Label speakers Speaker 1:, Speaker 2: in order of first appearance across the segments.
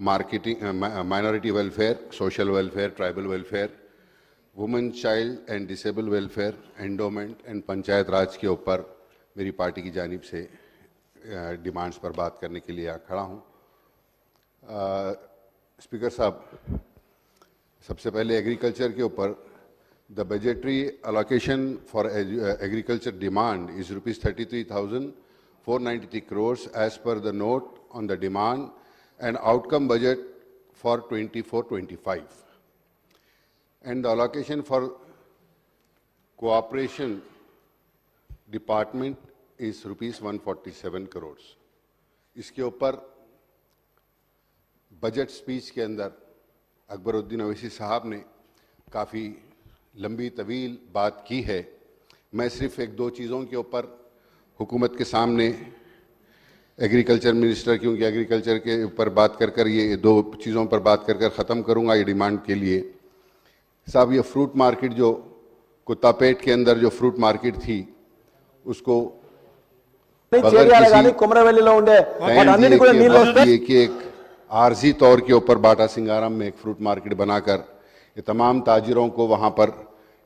Speaker 1: Marketing, minority welfare, social welfare, tribal welfare, women, child and disable welfare, endowment and Panchayat Raj के ऊपर मेरी party की जानिब से डिमांड्स पर बात करने के लिए खड़ा हूँ। स्पीकर साहब, सबसे पहले एग्रीकल्चर के ऊपर the budgetary allocation for agriculture demand is ₹33,493 crores as per the note on the demand and outcome budget for 24-25, and the allocation for cooperation department is ₹147 crores. इसके ऊपर बजट स्पीच के अंदर अकबरुद्दीन अवैसी साहब ने काफ़ी लंबी तवील बात की है। मैं सिर्फ एक दो चीज़ों के ऊपर हुकूमत के सामने एग्रीकल्चर मिनिस्टर, क्योंकि एग्रीकल्चर के ऊपर बात कर ये दो चीज़ों पर बात कर ख़त्म करूँगा ये डिमांड के लिए। साहब, ये फ्रूट मार्केट जो कुत्तापेट के अंदर जो फ्रूट मार्केट थी उसको कि एक आर्जी तौर के ऊपर बाटा सिंगारम में एक फ्रूट मार्केट बनाकर ये तमाम ताजिरों को वहाँ पर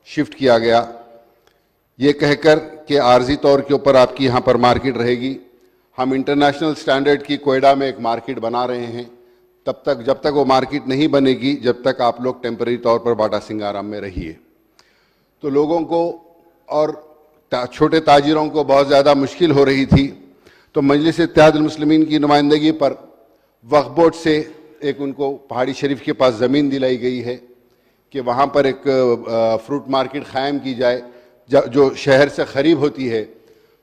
Speaker 1: शिफ्ट किया गया, ये कहकर कि आर्जी तौर के ऊपर आपकी यहाँ पर मार्केट रहेगी। हम इंटरनेशनल स्टैंडर्ड की कोयडा में एक मार्केट बना रहे हैं, तब तक जब तक वो मार्केट नहीं बनेगी जब तक आप लोग टेम्पररी तौर पर बाटा सिंगाराम में रहिए। तो लोगों को और छोटे ताजिरों को बहुत ज़्यादा मुश्किल हो रही थी, तो मजलिस इत्तेहादुल मुस्लिमीन की नुमाइंदगी पर वक्फ बोर्ड से एक उनको पहाड़ी शरीफ के पास ज़मीन दिलाई गई है कि वहाँ पर एक फ्रूट मार्केट क़ायम की जाए जो शहर से करीब होती है।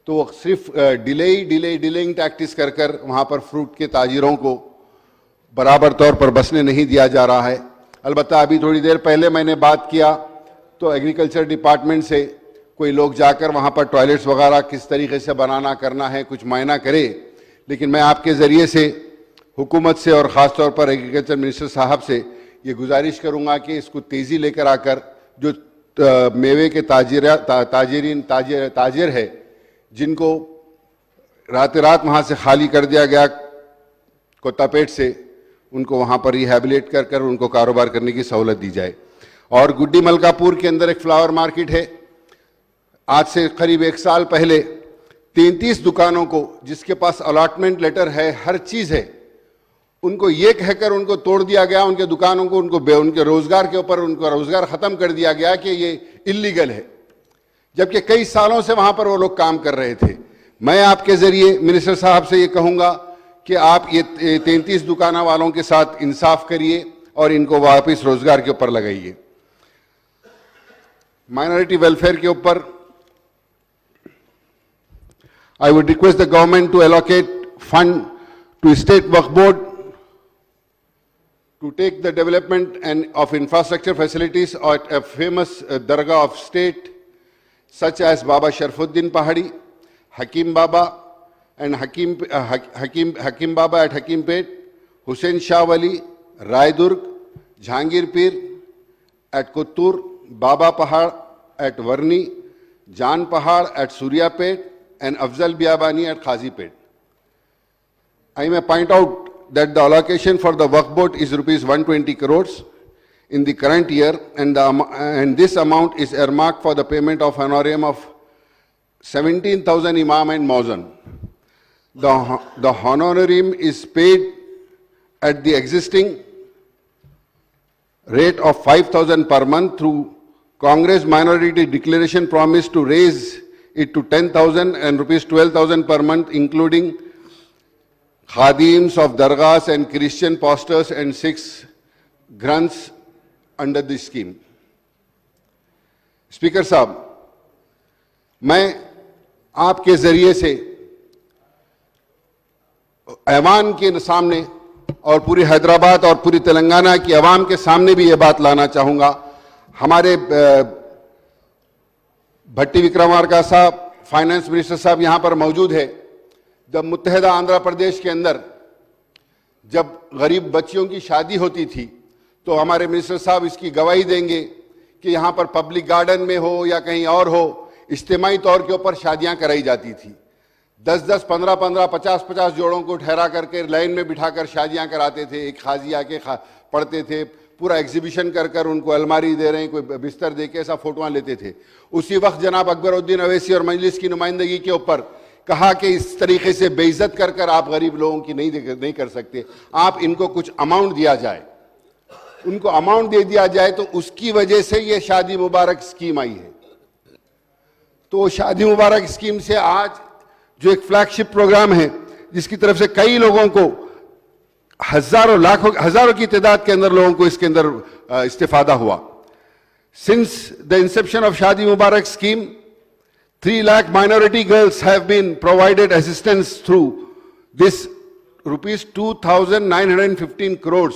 Speaker 1: तो वो सिर्फ डिलेइंग टैक्टिस कर कर वहाँ पर फ्रूट के ताजिरों को बराबर तौर पर बसने नहीं दिया जा रहा है। अलबत्ता अभी थोड़ी देर पहले मैंने बात किया तो एग्रीकल्चर डिपार्टमेंट से कोई लोग जाकर वहाँ पर टॉयलेट्स वगैरह किस तरीके से बनाना करना है कुछ मायना करे, लेकिन मैं आपके ज़रिए से हुकूमत से और ख़ास तौर पर एग्रीकल्चर मिनिस्टर साहब से ये गुजारिश करूँगा कि इसको तेज़ी लेकर आकर जो मेवे के ताजिर है जिनको रात वहाँ से खाली कर दिया गया कोत्तापेट से, उनको वहाँ पर रिहैबिलिटेट कर कर उनको कारोबार करने की सहूलत दी जाए। और गुड्डी मलकापुर के अंदर एक फ्लावर मार्केट है, आज से करीब 1 साल पहले 33 दुकानों को जिसके पास अलॉटमेंट लेटर है, हर चीज़ है, उनको ये कहकर उनको तोड़ दिया गया, उनके दुकानों को उनके रोज़गार के ऊपर उनका रोज़गार ख़त्म कर दिया गया कि ये इल्लीगल है, जबकि कई सालों से वहाँ पर वो लोग काम कर रहे थे। मैं आपके ज़रिए मिनिस्टर साहब से ये कहूँगा कि आप ये 33 दुकाना वालों के साथ इंसाफ करिए और इनको वापस रोज़गार के ऊपर लगाइए। माइनॉरिटी वेलफेयर के ऊपर I would request the government to allocate fund to state Waqf board to take the development and of infrastructure facilities at a famous dargah of state such as Baba Sharfuddin Pahadi, Hakim Baba and Hakim Baba at Hakimpet, Hussain Shah Wali, Raidurg, Jahangir Pir at Kuttur, Baba Pahad at Varni, Jan Pahad at Suryapet and Afzal Biabani at Khazipet. I may point out that the allocation for the Waqf Board is ₹120 crores in the current year, and this amount is earmarked for the payment of honorarium of 17,000 Imam and Mauzan. The honorarium is paid at the existing rate of 5,000 per month through Congress minority declaration promise to raise it to 10,000 and ₹12,000 per month, including Khadims of Dargahs and Christian pastors and 6 grants under this scheme. Speaker साहब, मैं आपके जरिए से ऐवान के सामने और पूरी हैदराबाद और पूरी तेलंगाना की आवाम के सामने भी ये बात लाना चाहूँगा। हमारे भट्टी विक्रमार्का साहब, फाइनेंस मिनिस्टर साहब यहाँ पर मौजूद है। जब मुत्तहिदा आंध्र प्रदेश के अंदर जब गरीब बच्चियों की शादी होती थी तो हमारे मिनिस्टर साहब इसकी गवाही देंगे कि यहाँ पर पब्लिक गार्डन में हो या कहीं और हो, इज्तिमाई तौर के ऊपर शादियाँ कराई जाती थी। 10-10, 15-15, 50-50 जोड़ों को ठहरा करके लाइन में बिठाकर शादियां कराते थे। एक खाजी आके पढ़ते थे, पूरा एग्जीबिशन कर कर उनको अलमारी दे रहे हैं, कोई बिस्तर दे के ऐसा फोटोआं लेते थे। उसी वक्त जनाब अकबरुद्दीन अवैसी और मजलिस की नुमाइंदगी के ऊपर कहा कि इस तरीके से बेइज्जत कर कर आप गरीब लोगों की नहीं कर सकते, आप इनको कुछ अमाउंट दिया जाए, उनको अमाउंट दे दिया जाए। तो उसकी वजह से ये शादी मुबारक स्कीम आई है। तो शादी मुबारक स्कीम से आज जो एक फ्लैगशिप प्रोग्राम है, जिसकी तरफ से कई लोगों को, हजारों लाखों हजारों की तादाद के अंदर लोगों को इसके अंदर इस्तेफादा हुआ। सिंस द इंसेप्शन ऑफ शादी मुबारक scheme, 3 lakh minority girls have been provided assistance through this rupees 2,915 crores,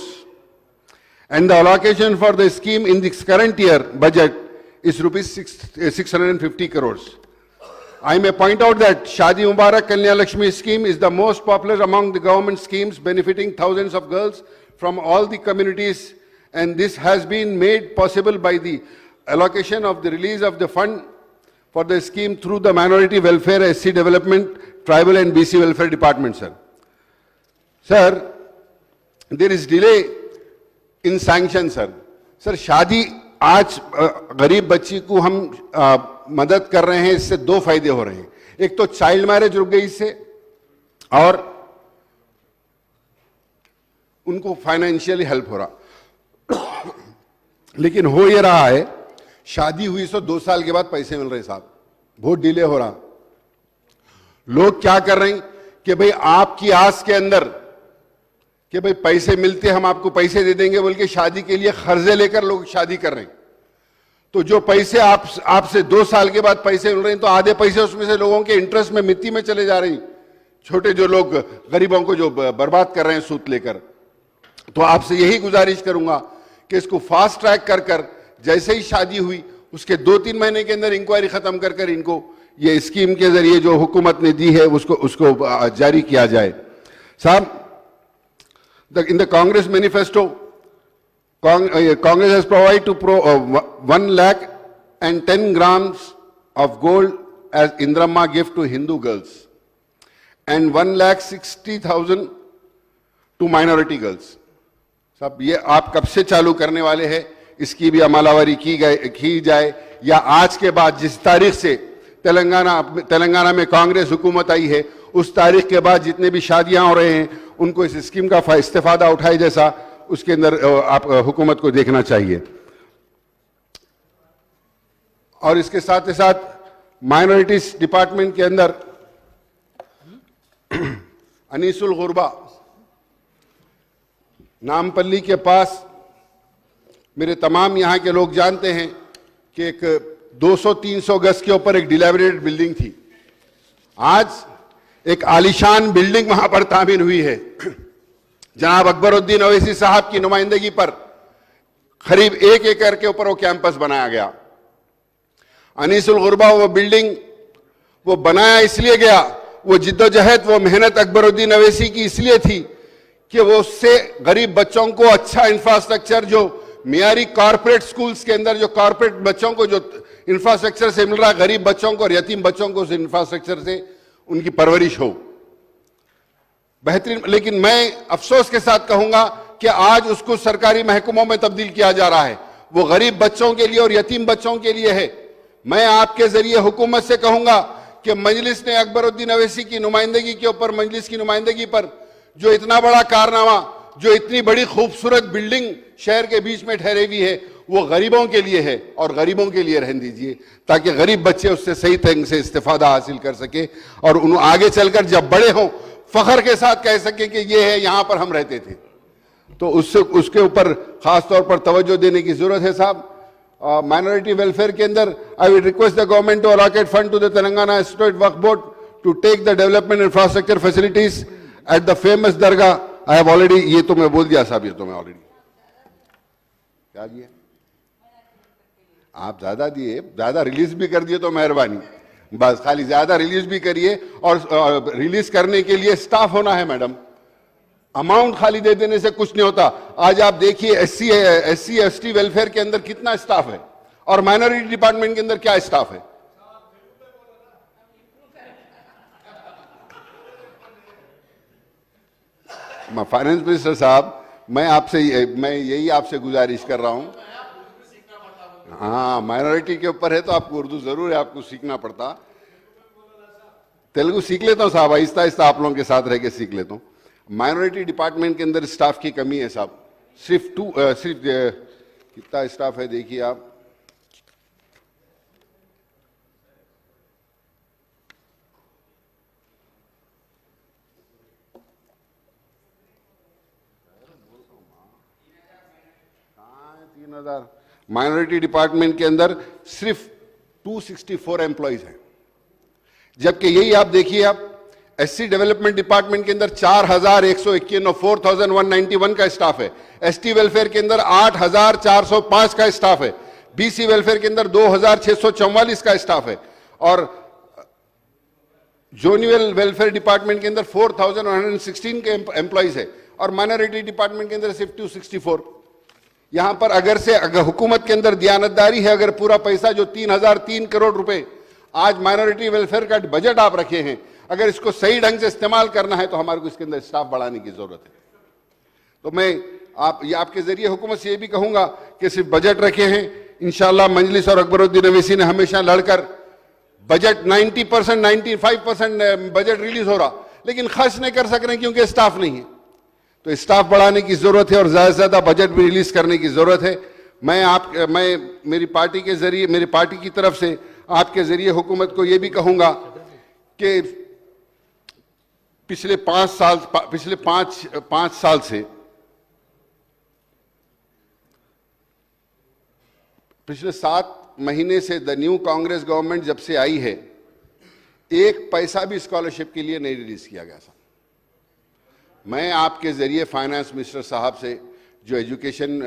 Speaker 1: and the allocation for the scheme in this current year budget is rupees 650 crores. I may point out that Shadi Mubarak Kanya Lakshmi scheme is the most popular among the government schemes, benefiting thousands of girls from all the communities, and this has been made possible by the allocation of the release of the fund for the scheme through the Minority Welfare, SC Development, Tribal and BC Welfare Department, sir. Sir, there is delay in sanction, sir. Sir, शादी आज गरीब बच्ची को हम मदद कर रहे हैं, इससे 2 फायदे हो रहे हैं। एक तो चाइल्ड मैरिज रुक गई इससे, और उनको फाइनेंशियली हेल्प हो रहा। लेकिन हो ये रहा है, शादी हुई सो 2 साल के बाद पैसे मिल रहे साहब, बहुत डिले हो रहा। लोग क्या कर रहे हैं कि भाई आपकी आस के अंदर कि भाई पैसे मिलते, हम आपको पैसे दे देंगे बोल के शादी के लिए कर्जे लेकर लोग शादी कर रहे हैं। तो जो पैसे आपसे 2 साल के बाद पैसे मिल रहे हैं, तो आधे पैसे उसमें से लोगों के इंटरेस्ट में, मिट्टी में चले जा रहे हैं। छोटे जो लोग गरीबों को जो बर्बाद कर रहे हैं सूद लेकर। तो आपसे यही गुजारिश करूंगा कि इसको फास्ट ट्रैक कर कर, जैसे ही शादी हुई उसके 2-3 महीने के अंदर इंक्वायरी खत्म कर कर इनको ये स्कीम के जरिए जो हुकूमत ने दी है उसको जारी किया जाए। साहब, in the Congress manifesto, Congress has provided to 1,10 grams of gold as Indramma gift to Hindu girls and 1,60,000 to minority girls. साहब, ये आप कब से चालू करने वाले हैं? इसकी भी अमलावरी की जाए, या आज के बाद जिस तारीख से तेलंगाना में कांग्रेस हुकूमत आई है, उस तारीख के बाद जितने भी शादियां हो रहे हैं उनको इस स्कीम का इस्तेफादा उठाए, जैसा उसके अंदर आप हुकूमत को देखना चाहिए। और इसके साथ ही साथ माइनॉरिटीज डिपार्टमेंट के अंदर अनीसुल गुरबा नामपल्ली के पास, मेरे तमाम यहाँ के लोग जानते हैं कि एक 200-300 गज के ऊपर एक डिलैबरेटेड बिल्डिंग थी। आज एक आलीशान बिल्डिंग वहां पर तामीर हुई है। जनाब अकबरुद्दीन अवैसी साहब की नुमाइंदगी पर करीब 1 एकड़ के ऊपर वो कैंपस बनाया गया। अनीसुल गुरबा वो बिल्डिंग वो बनाया इसलिए गया, वो जिद्दोजहद, वो मेहनत अकबरुद्दीन अवैसी की इसलिए थी कि वो उससे गरीब बच्चों को अच्छा इंफ्रास्ट्रक्चर, जो मियारी कॉर्पोरेट स्कूल्स के अंदर जो कॉर्पोरेट बच्चों को जो इंफ्रास्ट्रक्चर से मिल रहा है, गरीब बच्चों को और यतीम बच्चों को उस इंफ्रास्ट्रक्चर से उनकी परवरिश हो बेहतरीन। लेकिन मैं अफसोस के साथ कहूंगा कि आज उसको सरकारी महकमों में तब्दील किया जा रहा है। वो गरीब बच्चों के लिए और यतीम बच्चों के लिए है। मैं आपके जरिए हुकूमत से कहूंगा कि मजलिस ने अकबरुद्दीन अवैसी की नुमाइंदगी के ऊपर, मजलिस की नुमाइंदगी पर जो इतना बड़ा कारनामा, जो इतनी बड़ी खूबसूरत बिल्डिंग शहर के बीच में ठहरी हुई है, वो गरीबों के लिए है और गरीबों के लिए रहने दीजिए, ताकि गरीब बच्चे उससे सही ढंग से इस्तेफादा हासिल कर सके और उन आगे चलकर जब बड़े हों फख्र के साथ कह सके कि ये है, यहां पर हम रहते थे। तो उसके ऊपर खास तौर पर तवज्जो देने की जरूरत है साहब। माइनॉरिटी वेलफेयर के अंदर I will request the government to allocate fund to the Telangana state Waqf board to take the development infrastructure facilities at the famous dargah. I have already, ये तो मैं बोल दिया साहब, ये तो मैं ऑलरेडी क्या दिए, आप ज्यादा दिए, ज्यादा रिलीज भी कर दिए तो मेहरबानी, बस खाली ज्यादा रिलीज भी करिए। और रिलीज करने के लिए स्टाफ होना है मैडम, अमाउंट खाली दे देने से कुछ नहीं होता। आज आप देखिए एससी एसटी वेलफेयर के अंदर कितना स्टाफ है और माइनॉरिटी डिपार्टमेंट के अंदर क्या स्टाफ है। फाइनेंस मिनिस्टर साहब, मैं यही आपसे गुजारिश कर रहा हूं। हाँ, माइनॉरिटी के ऊपर है तो आपको उर्दू जरूर है, आपको सीखना पड़ता। तेलुगु सीख लेता हूँ साहब, आहिस्ता आहिस्ता आप लोगों के साथ रह के सीख लेता हूँ। माइनॉरिटी डिपार्टमेंट के अंदर स्टाफ की कमी है साहब। सिर्फ कितना स्टाफ है देखिए आप। माइनॉरिटी डिपार्टमेंट के अंदर सिर्फ 264 एम्प्लॉइज हैं, जबकि यही आप देखिए, आप एससी डेवलपमेंट डिपार्टमेंट के अंदर 4151 4191 का स्टाफ है। एसटी वेलफेयर के अंदर 8405 का स्टाफ है। बीसी वेलफेयर के अंदर 2644 का स्टाफ है। और जोनियल वेलफेयर डिपार्टमेंट के अंदर 4116 के एम्प्लॉइज है। और माइनॉरिटी डिपार्टमेंट के अंदर सिर्फ 264। यहां पर अगर हुकूमत के अंदर दयानतदारी है, अगर पूरा पैसा जो 3003 करोड़ रुपए आज माइनॉरिटी वेलफेयर का बजट आप रखे हैं, अगर इसको सही ढंग से इस्तेमाल करना है तो हमारे को इसके अंदर स्टाफ बढ़ाने की जरूरत है। तो मैं आपके जरिए हुकूमत से ये भी कहूंगा कि सिर्फ बजट रखे हैं, इंशाअल्लाह मजलिस और अकबरुद्दीन अवैसी ने हमेशा लड़कर बजट 90% 95% बजट रिलीज हो रहा, लेकिन खर्च नहीं कर सक रहे क्योंकि स्टाफ नहीं है। तो स्टाफ बढ़ाने की जरूरत है और ज्यादा से ज्यादा बजट भी रिलीज करने की जरूरत है। मैं मेरी पार्टी के जरिए, मेरी पार्टी की तरफ से आपके जरिए हुकूमत को यह भी कहूंगा कि पिछले 5 साल से, पिछले 7 महीने से द न्यू कांग्रेस गवर्नमेंट जब से आई है, एक पैसा भी स्कॉलरशिप के लिए नहीं रिलीज किया गया था। मैं आपके जरिए फाइनेंस मिनिस्टर साहब से जो एजुकेशन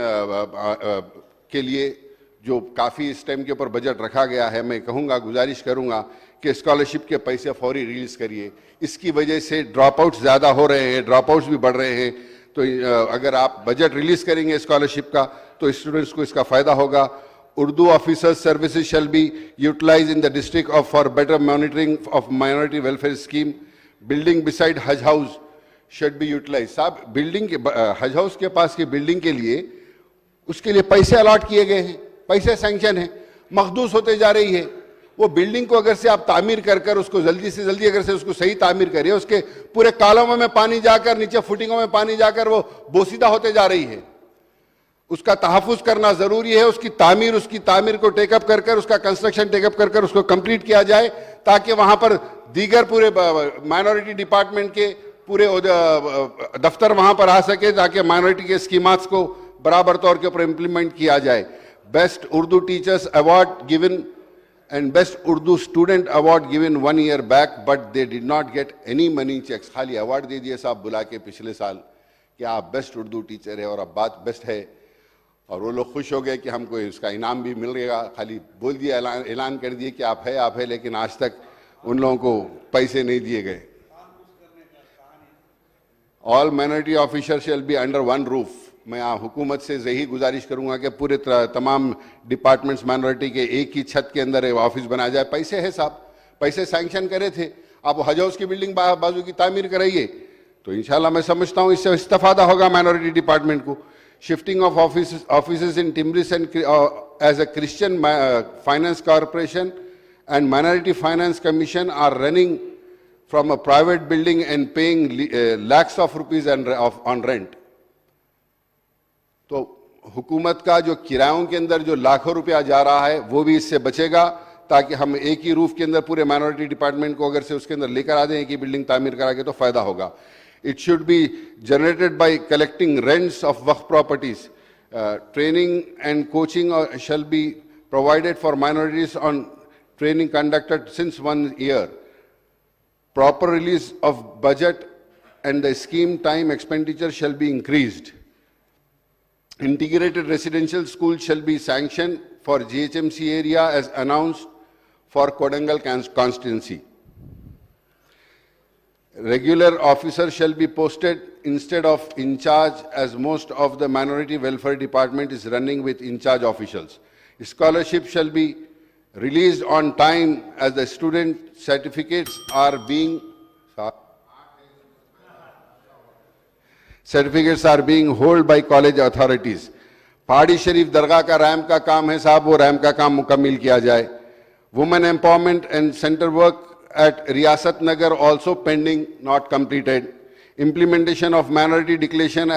Speaker 1: के लिए जो काफ़ी इस टाइम के ऊपर बजट रखा गया है, मैं कहूँगा, गुजारिश करूँगा कि स्कॉलरशिप के पैसे फौरी रिलीज करिए। इसकी वजह से ड्रॉप आउट ज़्यादा हो रहे हैं, ड्रॉप आउट्स भी बढ़ रहे हैं। तो अगर आप बजट रिलीज करेंगे स्कॉलरशिप का तो स्टूडेंट्स को इसका फ़ायदा होगा। Urdu officers services shall be utilise in the district of for better monitoring of minority welfare scheme. Building beside Haj house should be utilise. साहब, बिल्डिंग के हज हाउस के पास की बिल्डिंग के लिए, उसके लिए पैसे अलॉट किए गए हैं, पैसे सैंक्शन है, मखदूस होते जा रही है। वो बिल्डिंग को अगर से आप तामीर कर उसको जल्दी से जल्दी अगर से उसको सही तामीर करिए, उसके पूरे कॉलमों में पानी जाकर, नीचे फुटिंगों में पानी जाकर वो बोसीदा होते जा रही है। उसका तहफ़्फ़ुज़ करना जरूरी है। उसकी तामीर को टेकअप कर उसका कंस्ट्रक्शन टेकअप कर उसको कंप्लीट किया जाए, ताकि वहां पर दीगर पूरे माइनॉरिटी डिपार्टमेंट के पूरे दफ्तर वहां पर आ सके, ताकि माइनॉरिटी के स्कीमास को बराबर तौर के ऊपर इंप्लीमेंट किया जाए। Best Urdu teachers award given and best Urdu student award given 1 year back, but they did not get any money cheques. खाली अवार्ड दे दिए साहब बुला के पिछले साल कि आप बेस्ट उर्दू टीचर है और अब बात बेस्ट है, और वो लोग खुश हो गए कि हमको इसका इनाम भी मिलेगा। खाली बोल दिया, ऐलान कर दिए कि आप है, लेकिन आज तक उन लोगों को पैसे नहीं दिए गए। All minority officer shall be under one roof. मैं हुकूमत से यही गुजारिश करूंगा कि पूरे तमाम डिपार्टमेंट्स माइनॉरिटी के एक ही छत के अंदर ऑफिस बनाया जाए। पैसे है साहब, पैसे सैंक्शन करे थे, आप हज हाउस की बिल्डिंग बाजू की तामीर कराइए, तो इंशाल्लाह मैं समझता हूं इससे इस्तेफादा होगा माइनॉरिटी डिपार्टमेंट को। शिफ्टिंग ऑफ ऑफिस इन टिम्बरिस and as a Christian finance corporation and minority finance commission are running from a private building and paying lakhs of rupees on rent. तो हुकूमत का जो किरायों के अंदर जो लाखों रुपया जा रहा है वो भी इससे बचेगा, ताकि हम एक ही रूफ के अंदर पूरे माइनॉरिटी डिपार्टमेंट को अगर से उसके अंदर लेकर आ दें, एक ही बिल्डिंग तामीर करा के, तो फायदा होगा। It should be generated by collecting rents of Waqf properties. Training and coaching shall be provided for minorities on training conducted since 1 year. Proper release of budget and the scheme time expenditure shall be increased. Integrated residential school shall be sanctioned for GHMC area as announced for Kodangal constituency. Regular officers shall be posted instead of in charge, as most of the minority welfare department is running with in charge officials. Scholarship shall be released on time as the student certificates are being certificates are being hold by college authorities. Pahadi Shareef दरगाह का ramp का काम है साहब, वो ramp का काम मुकम्मिल किया जाए। Women empowerment and centre work at Riyasat Nagar also pending, not completed. Implementation of minority declaration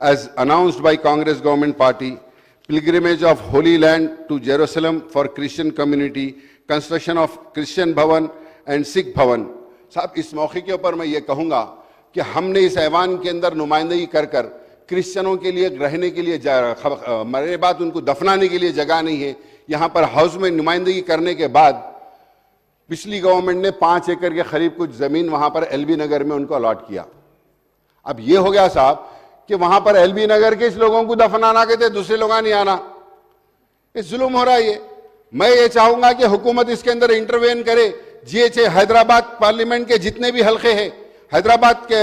Speaker 1: as announced by Congress government party. Pilgrimage of Holy Land to Jerusalem for Christian community. Construction of Christian Bhavan and Sikh Bhavan. साहब इस मौके के ऊपर मैं ये कहूँगा कि हमने इस ऐवान के अंदर नुमाइंदगी कर कर क्रिश्चियनों के लिए रहने के लिए मरने बाद उनको दफनाने के लिए जगह नहीं है। यहाँ पर हाउस में नुमाइंदगी करने के बाद पिछली गवर्नमेंट ने 5 एकड़ के करीब कुछ जमीन वहां पर एलबी नगर में उनको अलॉट किया। अब ये हो गया साहब कि वहां पर एलबी नगर के इस लोगों को दफनाना कहते, दूसरे लोग नहीं आना। ये जुल्म हो रहा है। ये मैं ये चाहूंगा कि हुकूमत इसके अंदर इंटरवेन करे। जीएचए हैदराबाद पार्लियामेंट के जितने भी हल्के हैं, हैदराबाद के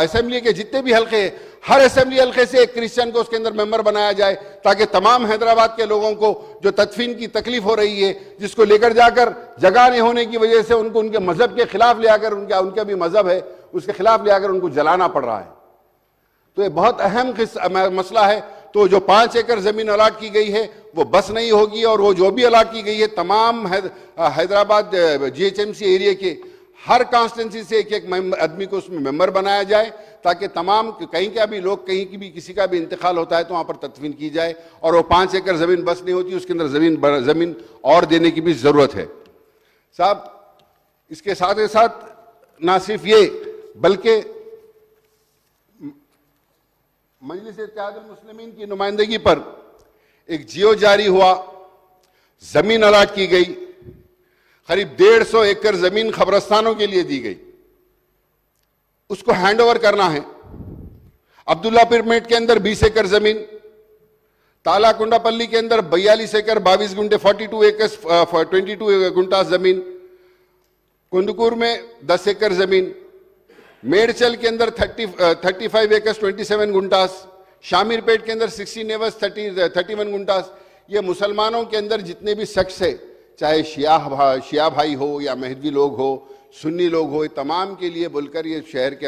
Speaker 1: असेंबली के जितने भी हल्के हैं, हर असेंबली हल्के से एक क्रिश्चियन को उसके अंदर मेंबर बनाया जाए, ताकि तमाम हैदराबाद के लोगों को जो तदफीन की तकलीफ हो रही है, जिसको लेकर जाकर जगह नहीं होने की वजह से उनको उनके मजहब के खिलाफ ले आकर, उनका भी मजहब है उसके खिलाफ ले आकर उनको जलाना पड़ रहा है। तो ये बहुत अहम मसला है। तो जो 5 एकड़ जमीन अलाट की गई है वो बस नहीं होगी, और वो जो भी अलाट की गई है तमाम हैदराबाद जीएचएमसी एरिया के हर कॉन्स्टिट्यूंसी से एक आदमी को उसमें मेंबर बनाया जाए, ताकि तमाम कहीं का भी लोग कहीं की भी किसी का भी इंतकाल होता है तो वहां पर तदफीन की जाए। और वो 5 एकड़ जमीन बस नहीं होती, उसके अंदर जमीन और देने की भी जरूरत है साहब। इसके साथ ही साथ ना सिर्फ ये बल्कि मजलिस इत्तेहादुल मुस्लिमीन की नुमाइंदगी पर एक जियो जारी हुआ, जमीन अलाट की गई, करीब 150 एकड़ जमीन खबरस्तानों के लिए दी गई, उसको हैंडओवर करना है। अब्दुल्ला पिरमिड के अंदर 20 एकड़ जमीन, तालाकुंडापल्ली के अंदर 42 एकड़ 22 गुंटे 42 एकर्स 22 गुंटा जमीन, कुंदकूर में 10 एकड़ जमीन, मेडचल के अंदर 35 एकर्स 27 गुंटास, शामिरपेट के अंदर 16 एवर्स 31 गुंटास। ये मुसलमानों के अंदर जितने भी सेक्ट्स है, चाहे शिया भाई हो या महदी लोग हो, सुन्नी लोग हो, तमाम के लिए बोलकर ये शहर के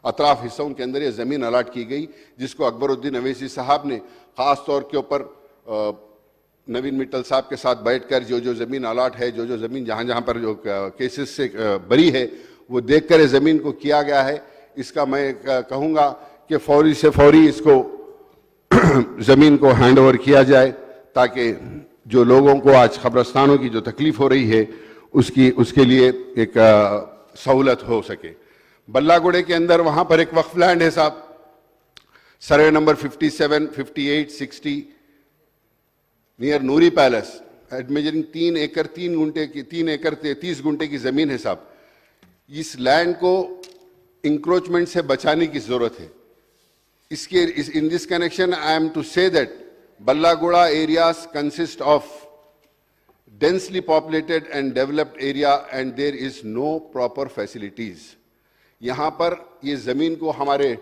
Speaker 1: अतराफ हिस्सों के अंदर ये ज़मीन अलाट की गई, जिसको अकबरुद्दीन अवैसी साहब ने ख़ास तौर के ऊपर नवीन मित्तल साहब के साथ बैठकर जो ज़मीन अलाट है, जो ज़मीन जहाँ पर जो केसेस से बरी है, वो देखकर ज़मीन को किया गया है। इसका मैं कहूँगा कि फौरी से फौरी इसको ज़मीन को हैंड ओवर किया जाए, ताकि जो लोगों को आज कब्रस्तानों की जो तकलीफ हो रही है उसके लिए एक सहूलत हो सके। बल्लागुड़े के अंदर वहाँ पर एक वक्फ लैंड है साहब, सर्वे नंबर 57, 58, 60 नियर नूरी पैलेस, मेजरिंग 3 एकड़ 3 एकड़ 30 गुंटे की ज़मीन है साहब। इस लैंड को इंक्रोचमेंट से बचाने की ज़रूरत है। In this connection, I am to say that Ballaguda areas consist of densely populated and developed area, and there is no proper facilities. यहाँ पर ये ज़मीन को हमारे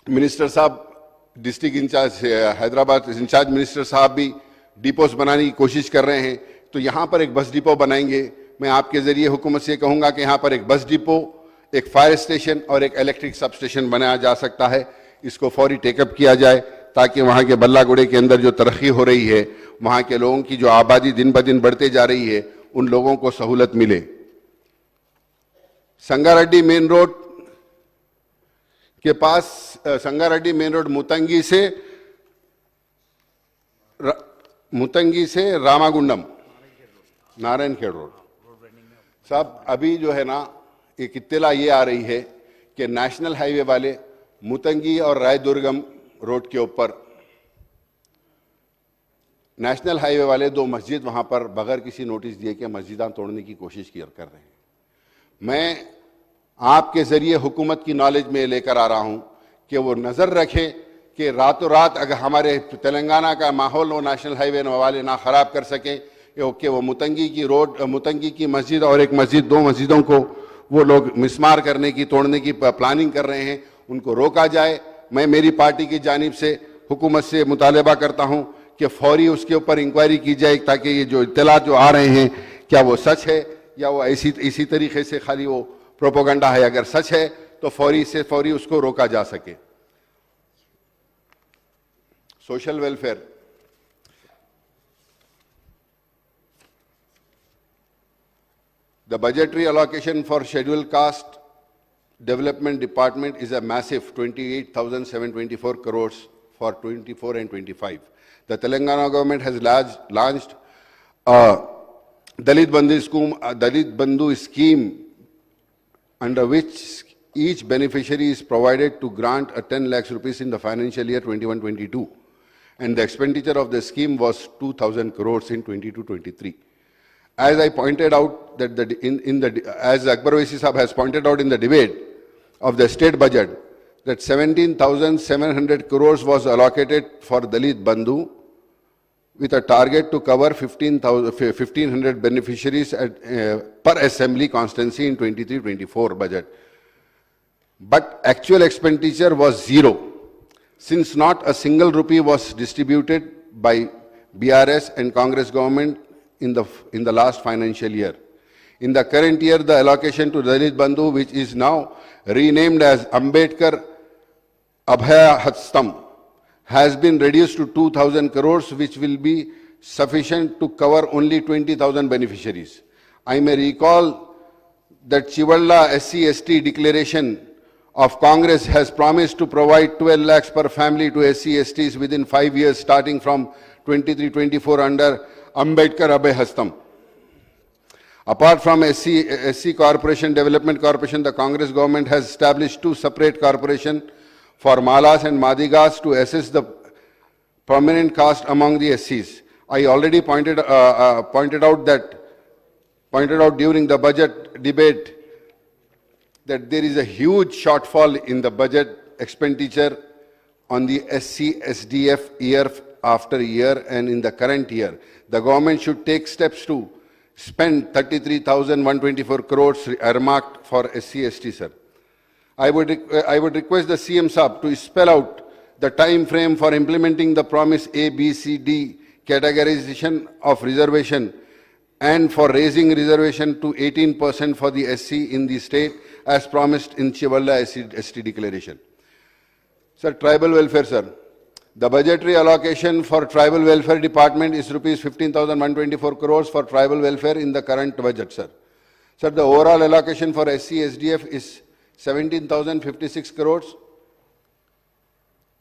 Speaker 1: मिनिस्टर साहब, district in charge Hyderabad in charge minister साहब भी डिपोस बनाने की कोशिश कर रहे हैं। तो यहाँ पर एक बस डिपो बनाएंगे। मैं आपके ज़रिए हुकूमत से कहूँगा कि यहाँ पर एक बस डिपो, एक फायर स्टेशन और एक इलेक्ट्रिक सब स्टेशन बनाया जा सकता है। इसको फौरी टेकअप किया जाए, ताकि वहाँ के बल्लागुड़े के अंदर जो तरक्की हो रही है, वहाँ के लोगों की जो आबादी दिन ब दिन बढ़ते जा रही है, उन लोगों को सहूलत मिले। संगारेड्डी मेन रोड के पास, संगारेड्डी मेन रोड मुतंगी से रामागुंडम नारायणखेड़ रोड साहब, अभी जो है ना एक इत्तला ये आ रही है कि नेशनल हाईवे वाले मुतंगी और रायदुर्गम रोड के ऊपर नेशनल हाईवे वाले 2 मस्जिद वहाँ पर बगैर किसी नोटिस दिए के मस्जिदां तोड़ने की कोशिश कर रहे हैं। मैं आपके ज़रिए हुकूमत की नॉलेज में लेकर आ रहा हूँ कि वो नज़र रखें कि रातों रात अगर हमारे तेलंगाना का माहौल वो नेशनल हाईवे वाले ना ख़राब कर सकें, कि वो मुतंगी की रोड, मुतंगी की मस्जिद और एक मस्जिद, 2 मस्जिदों को वो लोग मिसमार करने की, तोड़ने की प्लानिंग कर रहे हैं, उनको रोका जाए। मैं मेरी पार्टी की जानिब से हुकूमत से मुतालबा करता हूँ कि फौरी उसके ऊपर इंक्वायरी की जाए, ताकि ये जो इत्तलात जो आ रहे हैं क्या वो सच है या वो इसी तरीके से खाली वो प्रोपोगंडा है। अगर सच है तो फौरी से फौरी उसको रोका जा सके। Social welfare, the budgetary allocation for scheduled caste development department is a massive 28,724 crores for 24 and 25. The Telangana government has launched a Dalit Bandhu scheme under which each beneficiary is provided to grant a 10 lakhs rupees in the financial year 21-22, and the expenditure of the scheme was 2,000 crores in 22-23. As I pointed out that as Akbar Owaisi Sahab has pointed out in the debate of the state budget, that 17,700 crores was allocated for Dalit Bandhu with a target to cover 1,500 beneficiaries per assembly constituency in 23-24 budget. But actual expenditure was zero, since not a single rupee was distributed by BRS and Congress government in the last financial year. In the current year, the allocation to Dalit Bandhu, which is now renamed as Ambedkar Abhay Hastam, has been reduced to 2,000 crores, which will be sufficient to cover only 20,000 beneficiaries. I may recall that Chivalla SC/ST declaration of Congress has promised to provide 12 lakhs per family to SC/STs within 5 years, starting from 23-24 under Ambedkar Abhay Hastam. Apart from SC Corporation, Development Corporation, the Congress government has established 2 separate corporations for Malas and Madigas to assess the permanent caste among the SCs. I already pointed out during the budget debate that there is a huge shortfall in the budget expenditure on the SC SDF year after year, and in the current year the government should take steps to spend 33,124 crores earmarked for SC/ST, sir. I would request the CM Saab to spell out the time frame for implementing the promise A, B, C, D categorization of reservation and for raising reservation to 18% for the SC in the state as promised in Chivalla ST declaration. Sir, tribal welfare, sir. The budgetary allocation for tribal welfare department is rupees 15,124 crores for tribal welfare in the current budget, sir. Sir, the overall allocation for SC/SDF is 17,056 crores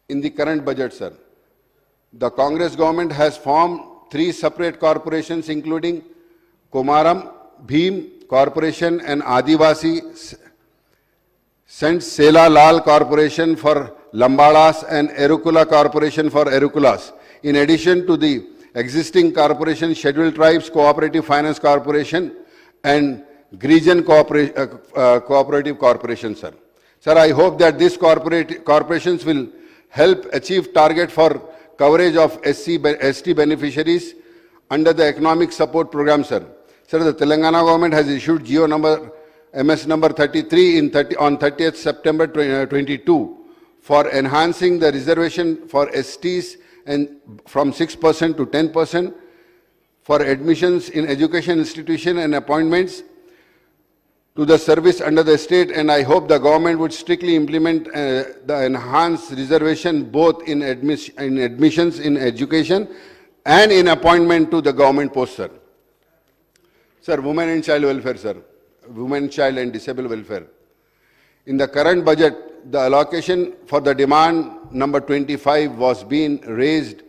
Speaker 1: in the current budget, sir. The Congress government has formed 3 separate corporations, including Komaram, Bhim Corporation and Adivasi Sant Sela Lal Corporation for Lambadas and Erukula Corporation for Erukulas. In addition to the existing corporation, Scheduled Tribes Cooperative Finance Corporation and Grijan Cooperative Corporation, sir. Sir, I hope that these corporations will help achieve target for coverage of ST beneficiaries under the Economic Support Program, sir. Sir, the Telangana government has issued GO number MS number 33 on 30th September 2022 for enhancing the reservation for STs and from 6% to 10% for admissions in education institution and appointments to the service under the state, and I hope the government would strictly implement the enhanced reservation both in admissions in education and in appointment to the government post, sir. Sir, women and child welfare, sir. Women, child and disabled welfare. In the current budget, the allocation for the demand number 25 was being raised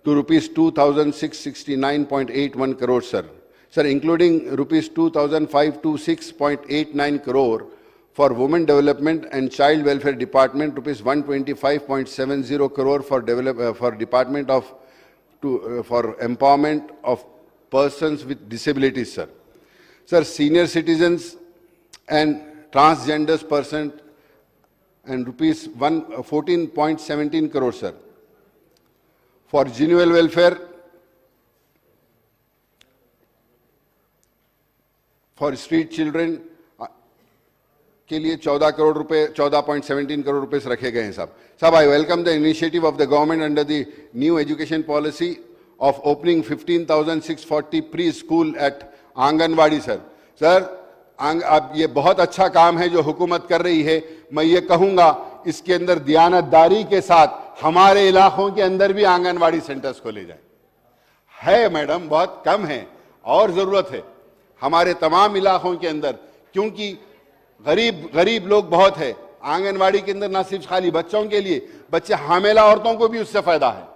Speaker 1: to rupees 2,669.81 crore, sir. Sir, including rupees 2,526.89 crore for women development and child welfare department, rupees 125.70 crore for department of for empowerment of persons with disabilities, sir. Sir, senior citizens and transgenders person and rupees 14.17 crore, sir. For genuine welfare, for street children के लिए 14 करोड़ रुपए 14.17 करोड़ रुपए रखे गए हैं साहब. I welcome the initiative of the government under the new education policy of opening 15,640 preschool at Anganwadi, sir. Sir, अब ये बहुत अच्छा काम है जो हुकूमत कर रही है। मैं ये कहूंगा इसके अंदर दियानतदारी के साथ हमारे इलाकों के अंदर भी आंगनवाड़ी सेंटर्स खोले जाए। है मैडम, बहुत कम है और जरूरत है हमारे तमाम इलाकों के अंदर, क्योंकि गरीब लोग बहुत है। आंगनवाड़ी के अंदर ना सिर्फ खाली बच्चों के लिए, बच्चे हामिला औरतों को भी उससे फायदा है।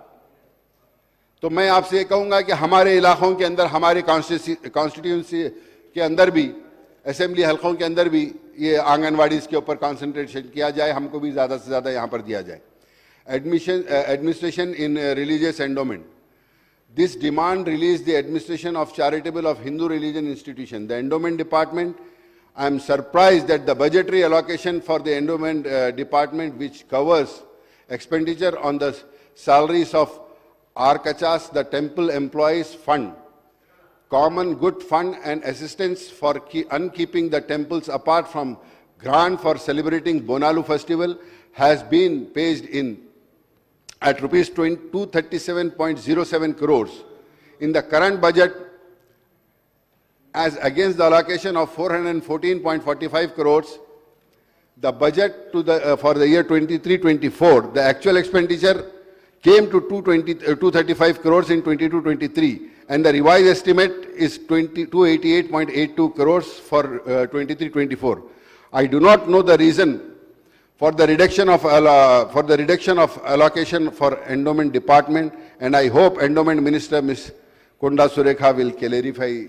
Speaker 1: तो मैं आपसे ये कहूंगा कि हमारे इलाकों के अंदर, हमारे कॉन्स्टिट्यूंसी के अंदर भी, असेंबली हलकों के अंदर भी ये आंगनवाड़ी के ऊपर कंसंट्रेशन किया जाए, हमको भी ज़्यादा से ज़्यादा यहाँ पर दिया जाए। Administration in religious endowment, this demand released the administration of charitable of Hindu religion institution. The endowment department, I am surprised that the budgetary allocation for the endowment department, which covers expenditure on the salaries of Arkachas, the temple employees fund, common good fund and assistance for unkeeping the temples apart from grant for celebrating Bonalu festival, has been paid in at rupees 237.07 crores in the current budget, as against the allocation of 414.45 crores. The budget to the, for the year 23-24, the actual expenditure came to 235 crores in 22-23, and the revised estimate is 288.82 crores for 23-24. I do not know the reason for the reduction of allocation for endowment department, and I hope endowment minister Ms. Konda Surekha will clarify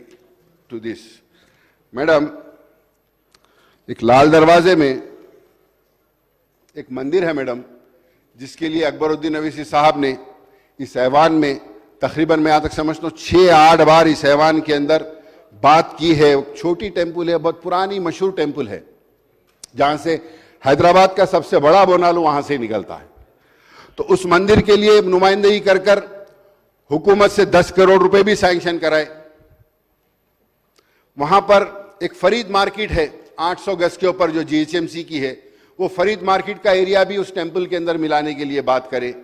Speaker 1: to this. Madam, एक लाल दरवाजे में एक मंदिर है madam, जिसके लिए अकबरुद्दीन अवीसी साहब ने इस ऐवान में तकरीबन, मैं यहाँ तक समझता हूँ 6-8 बार इस ऐवान के अंदर बात की है। छोटी टेम्पल है, बहुत पुरानी मशहूर टेम्पल है, जहाँ से हैदराबाद का सबसे बड़ा बोनालू वहां से निकलता है। तो उस मंदिर के लिए नुमाइंदगी कर कर हुकूमत से 10 करोड़ रुपए भी सैंक्शन कराए। वहां पर एक फरीद मार्केट है 800 गज के ऊपर जो जीएचएमसी की है, वो फरीद मार्केट का एरिया भी उस टेंपल के अंदर मिलाने के लिए बात करे।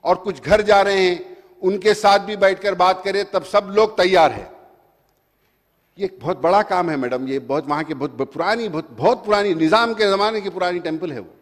Speaker 1: और कुछ घर जा रहे हैं उनके साथ भी बैठकर बात करें, तब सब लोग तैयार है। ये बहुत बड़ा काम है मैडम, ये बहुत वहाँ की बहुत पुरानी निज़ाम के ज़माने की पुरानी टेंपल है वो।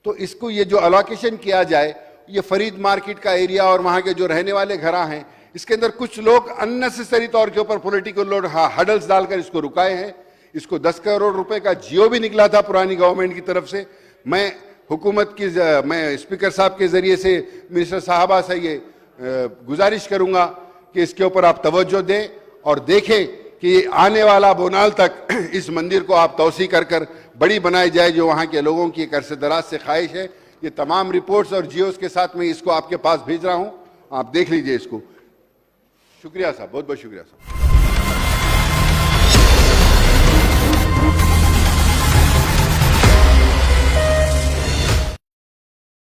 Speaker 1: तो इसको ये जो अलोकेशन किया जाए, ये फरीद मार्केट का एरिया और वहाँ के जो रहने वाले घरा हैं, इसके अंदर कुछ लोग अननेसेसरी तौर के ऊपर पॉलिटिकल लोड हडल्स डालकर इसको रुकाए हैं। इसको 10 करोड़ रुपए का जियो भी निकला था पुरानी गवर्नमेंट की तरफ से। मैं हुकूमत की, मैं स्पीकर साहब के जरिए से मिनिस्टर साहबा से ये गुजारिश करूँगा कि इसके ऊपर आप तवज्जो दें और देखें कि आने वाला बोनाल तक इस मंदिर को आप तौसी कर कर बड़ी बनाई जाए, जो वहाँ के लोगों की एक अरसे दराज से ख्वाहिश है। ये तमाम रिपोर्ट्स और जियोस के साथ मैं इसको आपके पास भेज रहा हूँ, आप देख लीजिए इसको। शुक्रिया साहब, बहुत बहुत शुक्रिया साहब।